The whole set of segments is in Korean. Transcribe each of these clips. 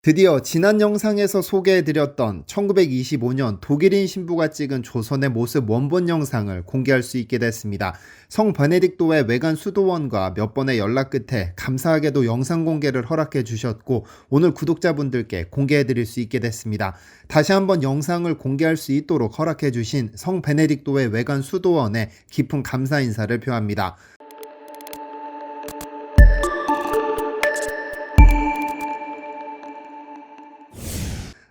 드디어 지난 영상에서 소개해드렸던 1925년 독일인 신부가 찍은 조선의 모습 원본 영상을 공개할 수 있게 됐습니다. 성 베네딕토의 외관 수도원과 몇 번의 연락 끝에 감사하게도 영상 공개를 허락해 주셨고 오늘 구독자분들께 공개해드릴 수 있게 됐습니다. 다시 한번 영상을 공개할 수 있도록 허락해 주신 성 베네딕토의 외관 수도원에 깊은 감사 인사를 표합니다.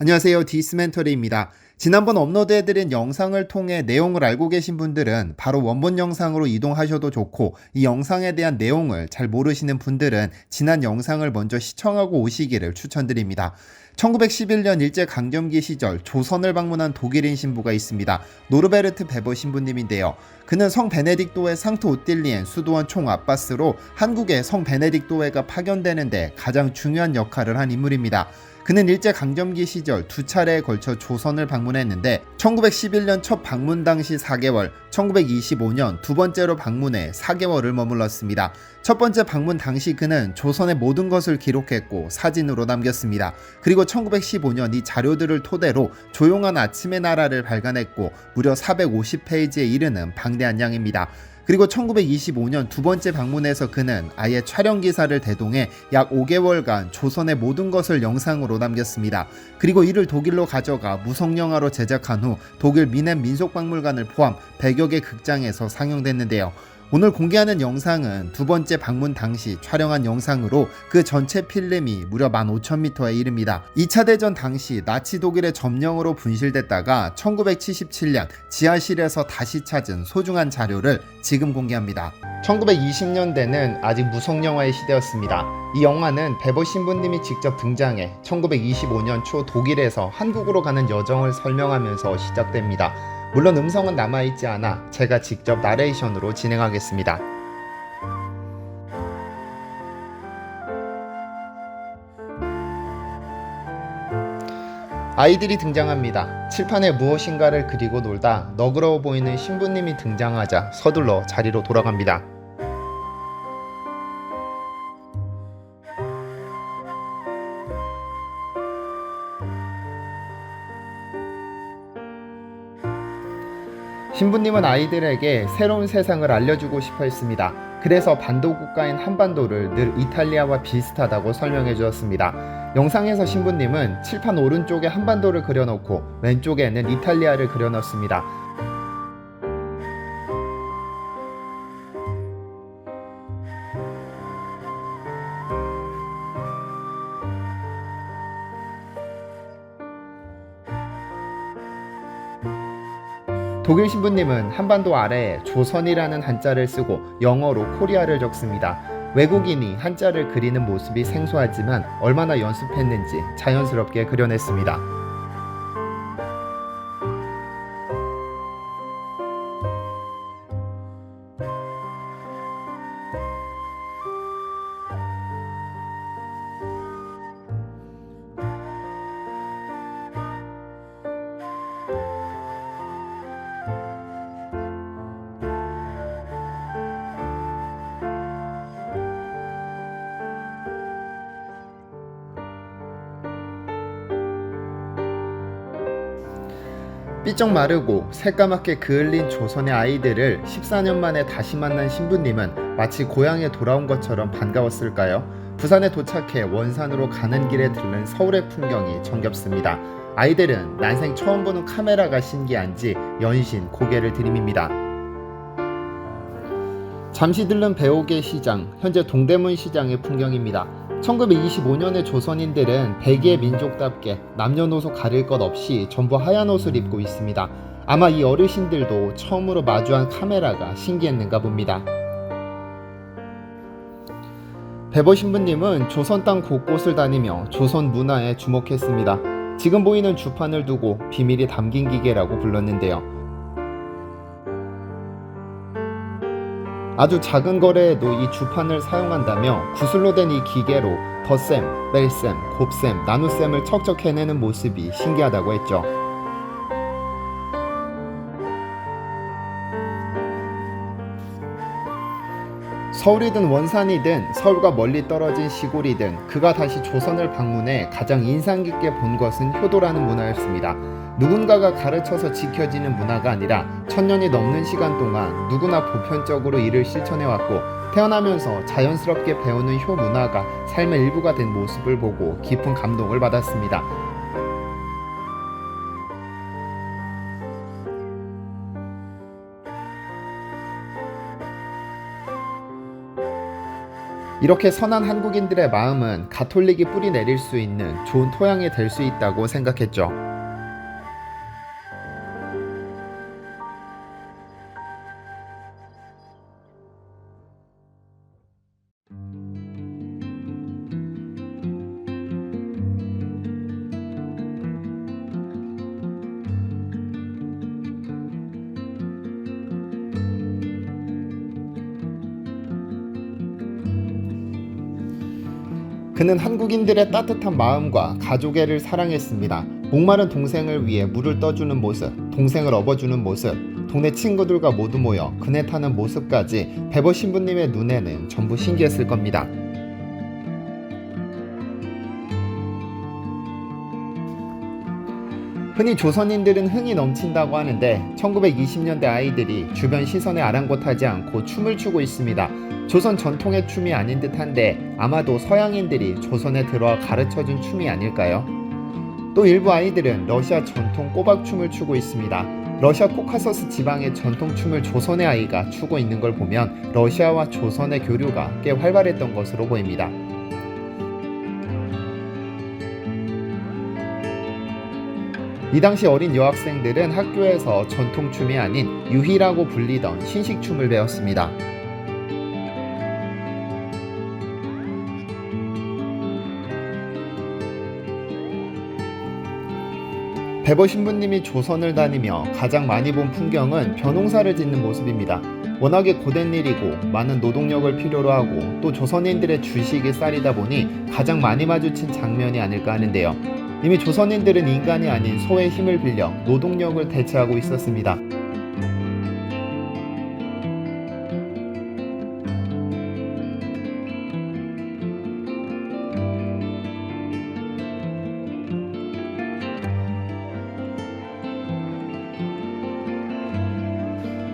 안녕하세요, 디스멘터리입니다. 지난번 업로드해드린 영상을 통해 내용을 알고 계신 분들은 바로 원본 영상으로 이동하셔도 좋고, 이 영상에 대한 내용을 잘 모르시는 분들은 지난 영상을 먼저 시청하고 오시기를 추천드립니다. 1911년 일제강점기 시절 조선을 방문한 독일인 신부가 있습니다. 노르베르트 베버 신부님인데요. 그는 성 베네딕토의 상트 오틸리엔 수도원 총아바스로 한국에 성 베네딕토회가 파견되는데 가장 중요한 역할을 한 인물입니다. 그는 일제강점기 시절 두 차례에 걸쳐 조선을 방문했는데 1911년 첫 방문 당시 4개월, 1925년 두 번째로 방문해 4개월을 머물렀습니다. 첫 번째 방문 당시 그는 조선의 모든 것을 기록했고 사진으로 남겼습니다. 그리고 1915년 이 자료들을 토대로 조용한 아침의 나라를 발간했고 무려 450페이지에 이르는 방대한 양입니다. 그리고 1925년 두 번째 방문에서 그는 아예 촬영 기사를 대동해 약 5개월간 조선의 모든 것을 영상으로 남겼습니다. 그리고 이를 독일로 가져가 무성영화로 제작한 후 독일 미넨 민속박물관을 포함 100여 개 극장에서 상영됐는데요. 오늘 공개하는 영상은 두 번째 방문 당시 촬영한 영상으로 그 전체 필름이 무려 15,000m에 이릅니다. 2차 대전 당시 나치 독일의 점령으로 분실됐다가 1977년 지하실에서 다시 찾은 소중한 자료를 지금 공개합니다. 1920년대는 아직 무성영화의 시대였습니다. 이 영화는 베버 신부님이 직접 등장해 1925년 초 독일에서 한국으로 가는 여정을 설명하면서 시작됩니다. 물론 음성은 남아있지 않아 제가 직접 나레이션으로 진행하겠습니다. 아이들이 등장합니다. 칠판에 무엇인가를 그리고 놀다 너그러워 보이는 신부님이 등장하자 서둘러 자리로 돌아갑니다. 신부님은 아이들에게 새로운 세상을 알려주고 싶어 했습니다. 그래서 반도 국가인 한반도를 늘 이탈리아와 비슷하다고 설명해 주었습니다. 영상에서 신부님은 칠판 오른쪽에 한반도를 그려놓고 왼쪽에는 이탈리아를 그려넣습니다. 독일 신부님은 한반도 아래에 조선이라는 한자를 쓰고 영어로 코리아를 적습니다. 외국인이 한자를 그리는 모습이 생소하지만 얼마나 연습했는지 자연스럽게 그려냈습니다. 삐쩍 마르고 새까맣게 그을린 조선의 아이들을 14년 만에 다시 만난 신부님은 마치 고향에 돌아온 것처럼 반가웠을까요? 부산에 도착해 원산으로 가는 길에 들른 서울의 풍경이 정겹습니다. 아이들은 난생 처음 보는 카메라가 신기한지 연신 고개를 들이밉니다. 잠시 들른 배옥의 시장, 현재 동대문 시장의 풍경입니다. 1925년의 조선인들은 백의 민족답게 남녀노소 가릴 것 없이 전부 하얀 옷을 입고 있습니다. 아마 이 어르신들도 처음으로 마주한 카메라가 신기했는가 봅니다. 베버 신부님은 조선 땅 곳곳을 다니며 조선 문화에 주목했습니다. 지금 보이는 주판을 두고 비밀이 담긴 기계라고 불렀는데요. 아주 작은 거래에도 이 주판을 사용한다며 구슬로 된 이 기계로 덧셈, 뺄셈, 곱셈, 나눗셈을 척척 해내는 모습이 신기하다고 했죠. 서울이든 원산이든 서울과 멀리 떨어진 시골이든 그가 다시 조선을 방문해 가장 인상 깊게 본 것은 효도라는 문화였습니다. 누군가가 가르쳐서 지켜지는 문화가 아니라 천년이 넘는 시간 동안 누구나 보편적으로 이를 실천해왔고 태어나면서 자연스럽게 배우는 효 문화가 삶의 일부가 된 모습을 보고 깊은 감동을 받았습니다. 이렇게 선한 한국인들의 마음은 가톨릭이 뿌리 내릴 수 있는 좋은 토양이 될 수 있다고 생각했죠. 그는 한국인들의 따뜻한 마음과 가족애를 사랑했습니다. 목마른 동생을 위해 물을 떠주는 모습, 동생을 업어주는 모습, 동네 친구들과 모두 모여 그네 타는 모습까지 베버 신부님의 눈에는 전부 신기했을 겁니다. 흔히 조선인들은 흥이 넘친다고 하는데 1920년대 아이들이 주변 시선에 아랑곳하지 않고 춤을 추고 있습니다. 조선 전통의 춤이 아닌 듯한데 아마도 서양인들이 조선에 들어와 가르쳐준 춤이 아닐까요? 또 일부 아이들은 러시아 전통 꼬박춤을 추고 있습니다. 러시아 코카서스 지방의 전통춤을 조선의 아이가 추고 있는 걸 보면 러시아와 조선의 교류가 꽤 활발했던 것으로 보입니다. 이 당시 어린 여학생들은 학교에서 전통춤이 아닌 유희라고 불리던 신식춤을 배웠습니다. 베버 신부님이 조선을 다니며 가장 많이 본 풍경은 벼농사를 짓는 모습입니다. 워낙에 고된 일이고 많은 노동력을 필요로 하고 또 조선인들의 주식이 쌀이다 보니 가장 많이 마주친 장면이 아닐까 하는데요. 이미 조선인들은 인간이 아닌 소의 힘을 빌려 노동력을 대체하고 있었습니다.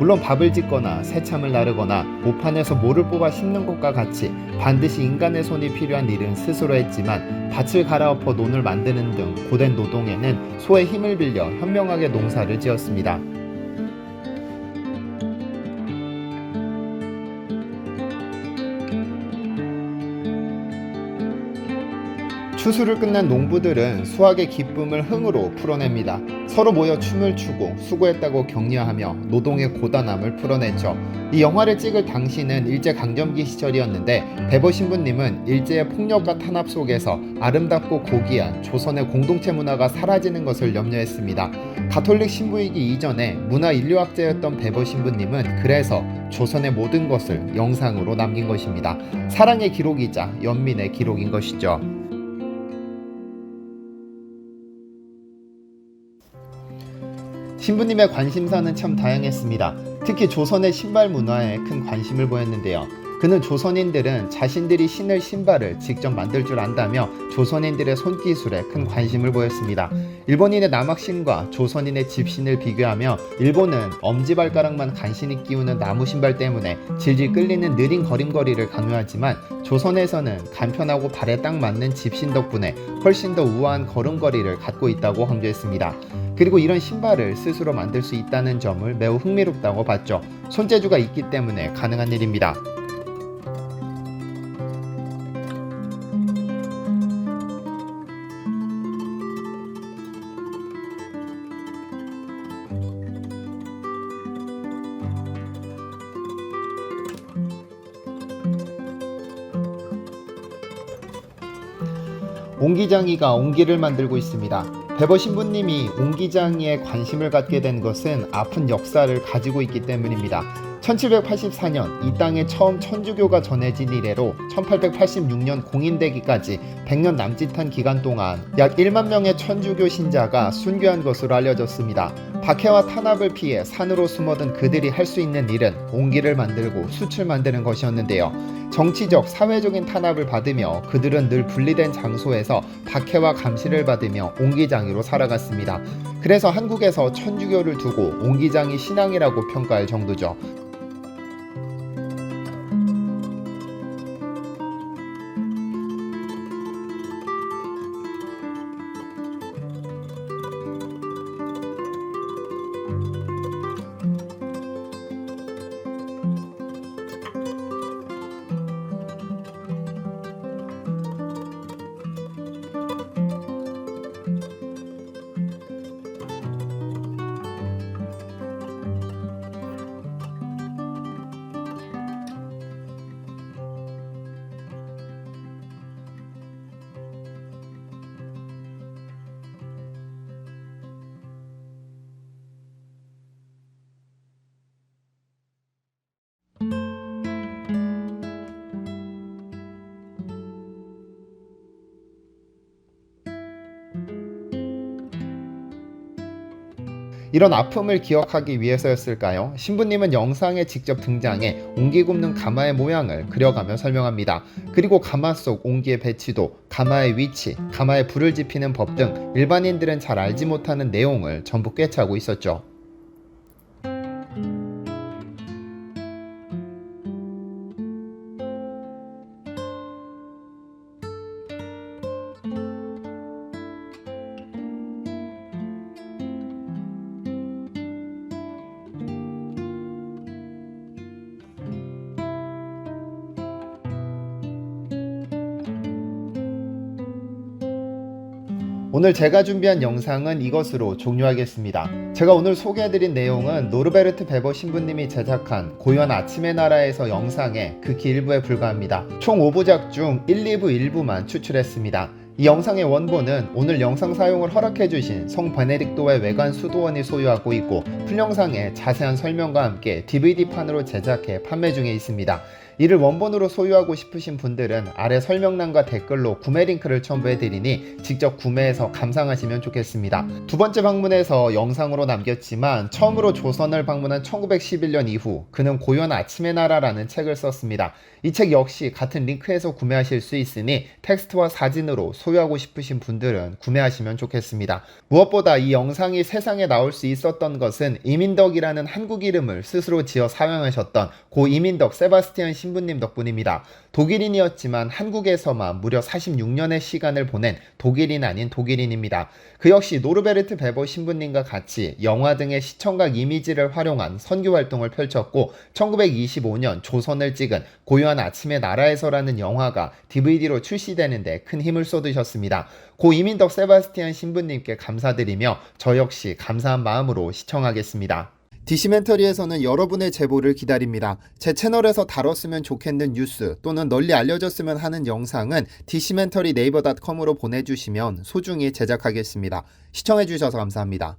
물론 밥을 짓거나 새참을 나르거나 모판에서 모를 뽑아 심는 것과 같이 반드시 인간의 손이 필요한 일은 스스로 했지만 밭을 갈아엎어 논을 만드는 등 고된 노동에는 소의 힘을 빌려 현명하게 농사를 지었습니다. 추수를 끝난 농부들은 수확의 기쁨을 흥으로 풀어냅니다. 서로 모여 춤을 추고 수고했다고 격려하며 노동의 고단함을 풀어냈죠. 이 영화를 찍을 당시는 일제강점기 시절이었는데 베버 신부님은 일제의 폭력과 탄압 속에서 아름답고 고귀한 조선의 공동체 문화가 사라지는 것을 염려했습니다. 가톨릭 신부이기 이전에 문화인류학자였던 베버 신부님은 그래서 조선의 모든 것을 영상으로 남긴 것입니다. 사랑의 기록이자 연민의 기록인 것이죠. 신부님의 관심사는 참 다양했습니다. 특히 조선의 신발 문화에 큰 관심을 보였는데요. 그는 조선인들은 자신들이 신을 신발을 직접 만들 줄 안다며 조선인들의 손기술에 큰 관심을 보였습니다. 일본인의 남학신과 조선인의 집신을 비교하며 일본은 엄지발가락만 간신히 끼우는 나무 신발 때문에 질질 끌리는 느린 걸음걸이를 강요하지만 조선에서는 간편하고 발에 딱 맞는 집신 덕분에 훨씬 더 우아한 걸음걸이를 갖고 있다고 강조했습니다. 그리고 이런 신발을 스스로 만들 수 있다는 점을 매우 흥미롭다고 봤죠. 손재주가 있기 때문에 가능한 일입니다. 옹기장이가 옹기를 만들고 있습니다. 베버 신부님이 옹기장이에 관심을 갖게 된 것은 아픈 역사를 가지고 있기 때문입니다. 1784년 이 땅에 처음 천주교가 전해진 이래로 1886년 공인되기까지 100년 남짓한 기간 동안 약 1만 명의 천주교 신자가 순교한 것으로 알려졌습니다. 박해와 탄압을 피해 산으로 숨어든 그들이 할 수 있는 일은 옹기를 만들고 숯을 만드는 것이었는데요. 정치적, 사회적인 탄압을 받으며 그들은 늘 분리된 장소에서 박해와 감시를 받으며 옹기장이로 살아갔습니다. 그래서 한국에서 천주교를 두고 옹기장이 신앙이라고 평가할 정도죠. 이런 아픔을 기억하기 위해서였을까요? 신부님은 영상에 직접 등장해 옹기 굽는 가마의 모양을 그려가며 설명합니다. 그리고 가마 속 옹기의 배치도, 가마의 위치, 가마에 불을 지피는 법 등 일반인들은 잘 알지 못하는 내용을 전부 꿰차고 있었죠. 오늘 제가 준비한 영상은 이것으로 종료하겠습니다. 제가 오늘 소개해드린 내용은 노르베르트 베버 신부님이 제작한 고요한 아침의 나라에서 영상의 극히 일부에 불과합니다. 총 5부작 중 1, 2부 일부만 추출했습니다. 이 영상의 원본은 오늘 영상 사용을 허락해주신 성 베네딕토의 외관 수도원이 소유하고 있고 풀영상의 자세한 설명과 함께 DVD판으로 제작해 판매 중에 있습니다. 이를 원본으로 소유하고 싶으신 분들은 아래 설명란과 댓글로 구매 링크를 첨부해드리니 직접 구매해서 감상하시면 좋겠습니다. 두 번째 방문에서 영상으로 남겼지만 처음으로 조선을 방문한 1911년 이후 그는 고요한 아침의 나라라는 책을 썼습니다. 이 책 역시 같은 링크에서 구매하실 수 있으니 텍스트와 사진으로 소유하고 싶으신 분들은 구매하시면 좋겠습니다. 무엇보다 이 영상이 세상에 나올 수 있었던 것은 이민덕이라는 한국 이름을 스스로 지어 사용하셨던 고 이민덕 세바스티안 신부님 덕분입니다. 독일인이었지만 한국에서만 무려 46년의 시간을 보낸 독일인 아닌 독일인입니다. 그 역시 노르베르트 베버 신부님과 같이 영화 등의 시청각 이미지를 활용한 선교 활동을 펼쳤고 1925년 조선을 찍은 고요한 아침의 나라에서라는 영화가 DVD로 출시되는데 큰 힘을 쏟으셨습니다. 고 이민덕 세바스티안 신부님께 감사드리며 저 역시 감사한 마음으로 시청하겠습니다. 디시멘터리에서는 여러분의 제보를 기다립니다. 제 채널에서 다뤘으면 좋겠는 뉴스 또는 널리 알려졌으면 하는 영상은 디시멘터리 네이버.com으로 보내주시면 소중히 제작하겠습니다. 시청해주셔서 감사합니다.